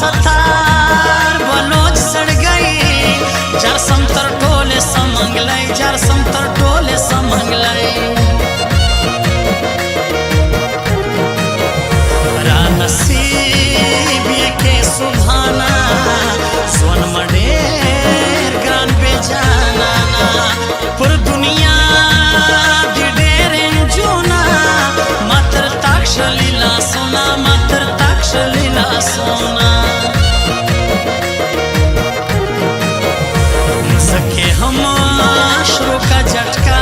सतार बलोच सड़ गई जार संतर टोले समंगलाई जार संतर टोले समंगलाई रा नसीब ये के सुभाना सोन मडेर ग्रान बेजाना पुर दुनिया दी डेरें जोना मात्र ताक्षलीला सोना मात्र ताक्षलीला सोना सके हम शुरू का झटका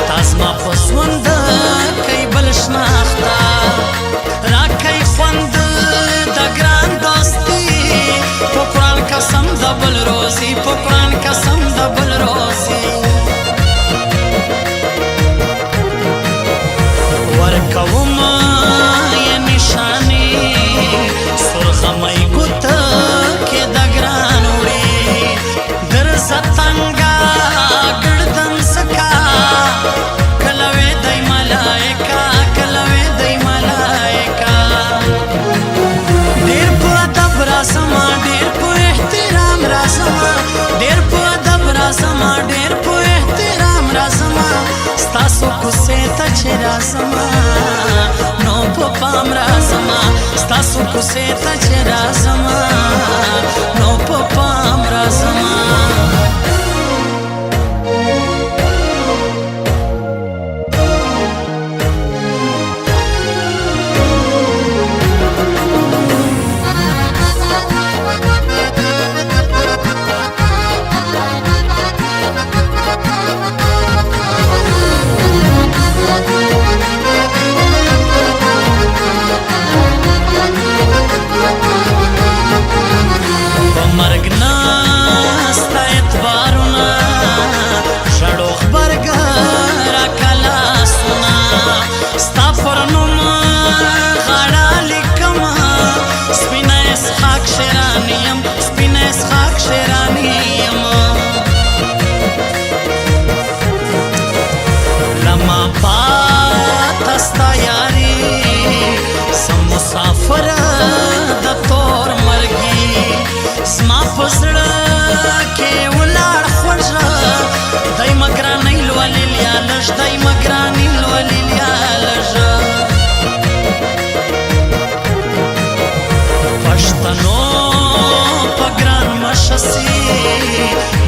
तासमा पसवंद कई बलशनाख्ता राखई फंद दग्रान दोस्ती पुकुरान कसम दबल रोजी पुकुरान कसम दबल रोजी वर्कवम ये निशानी सुरखमई गुत के दग्रान उड़ी दरसतंगा गर्दन सका कलवे दई मलाइका कलवे दई मलाइका देर पो अदब रासमा देर पो एहतराम रासमा देर पो अदब रासमा देर पो एहतराम रासमा स्तासो कुसे तछे रासमा नो पो पाम रासमा स्तासो कुसे तछे रासमा नो पो पाम रासमा मुसाफर द तोर मरगी स्मा पसड़ के उलाड़ खोज दई मगरा नहीं लोली लिया लज दई मगरा नहीं लोली लिया लज पश्तनो पगरान मशसी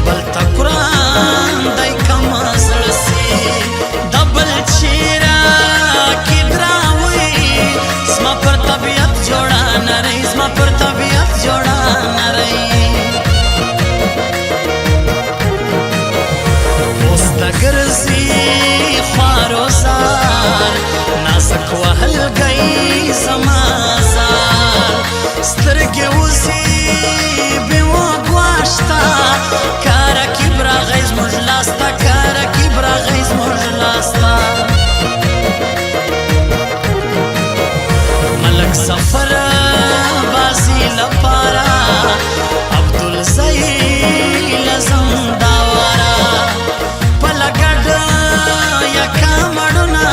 बलता कुरान दई कमसड़सी दबल चीरा की द्रावी स्मा पर तबीयत जोड़ा न रही स्मा पर तबीयत जोड़ा न रही पोस्तगरजी ख्वारोजार नासक वहल गई समाजार स्तरगे उसी बेवा ग्वाश्ता कारा किबरा गैज मुजलास्ता कारा किबरा गैज मुजलास्ता मलक सफर बाजी लपारा अब्दुल ज़ैल ज़मदावारा पलगड या कामड़ना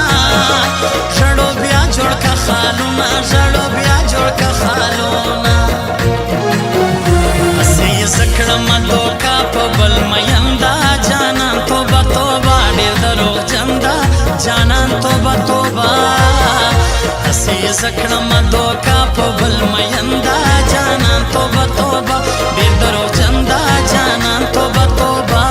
जड़ो बिया जोड़ का खालूना जड़ो बिया जोड़ का खालूना असे ये जकड़ मदो का पबल मयंदा जाना तोबा तोबा डेर दरो जंदा जाना तोबा तोबा हसी जकड़ मदो का पबल मयंदा जाना तोबा तोबा बेदरो चंदा जाना तोबा तोबा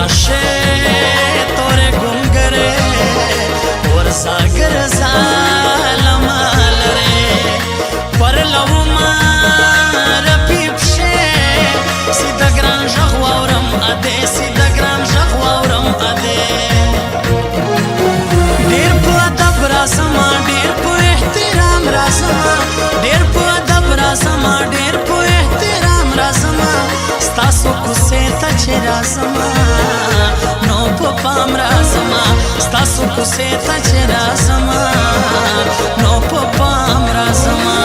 راشه تورې ګونګرې ورځاګر ظالمه لرې پر لومه رپیب شې سیده ګران غږ واورم ادې سیده ګران غږ واورم ادې ډېر په ادب راځمه ډېر په احترام راځمه ډېر په ادب راځمه ډېر په احترام راځمه ستاسو کوڅې ته چې راځمه نو په پام راځمه ستاسو کوڅې ته چې راځمه نو په پام راځمه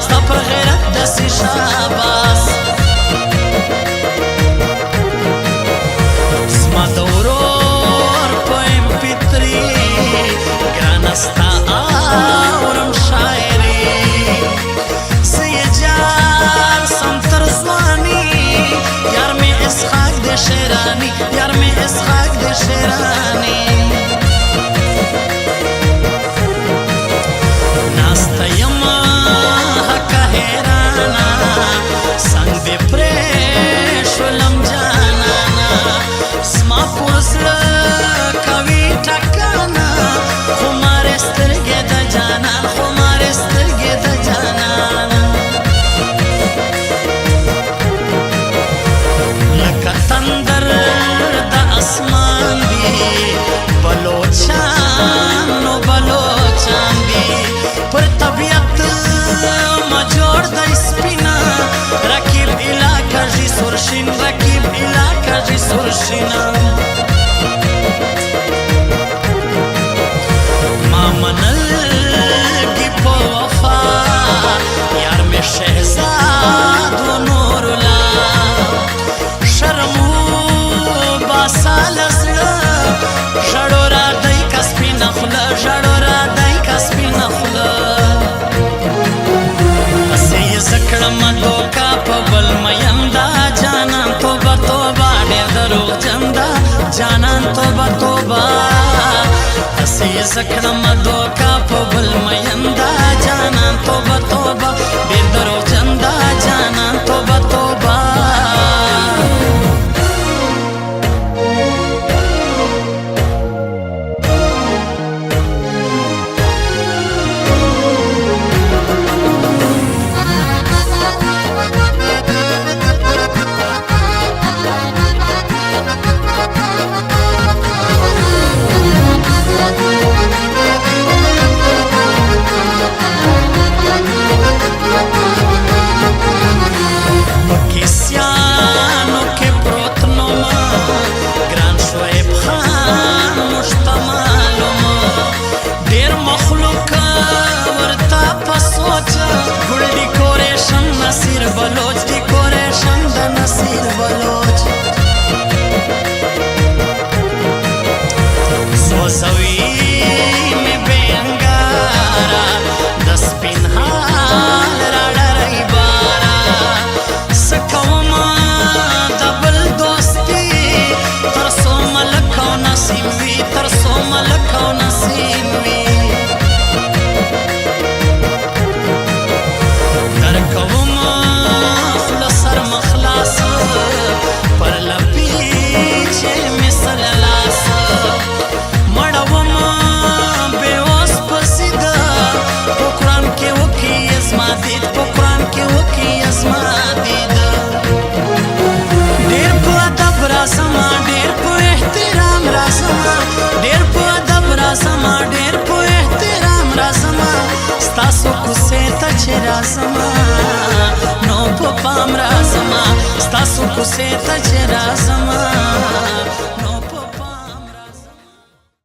ستا پر غیرت دسی شاباس زما د ورور په امپیتري ګرانه ستا اورم شاعري زه یې جار سم تر ځواني یار مې اسحاق د شیراني یار مې اسحاق د شیراني ناسته یم څنګ دې پرېښولم جانانه زما پر زړه کوي ټکانه خمارې سترګې د جانان خمارې سترګې د جانان لکه تندر د اسمان دی بلوچان نو بلوچان دی پر طبیعت مجوړ دی سپینا رکیب علاقه جی سرشین رکیب علاقه جی سرشینا ما منلگی پا وفا یار میں شہزاد و نورلا شرمو باسال ازلا جڑو را دائی کسپی نخلا جڑو را دائی کسپی نخلا زکړم دوکا په بل میندا جانان توبه توبه ډېر دروغ جندا جانان توبه توبه هسې زکړم دوکا په بل میندا جانان توبه توبه ډېر دروغ جندا جانان توبه توبه ستاسو کوڅې ته چې راځمه نو په پام راځمه ستاسو کوڅې ته چې راځمه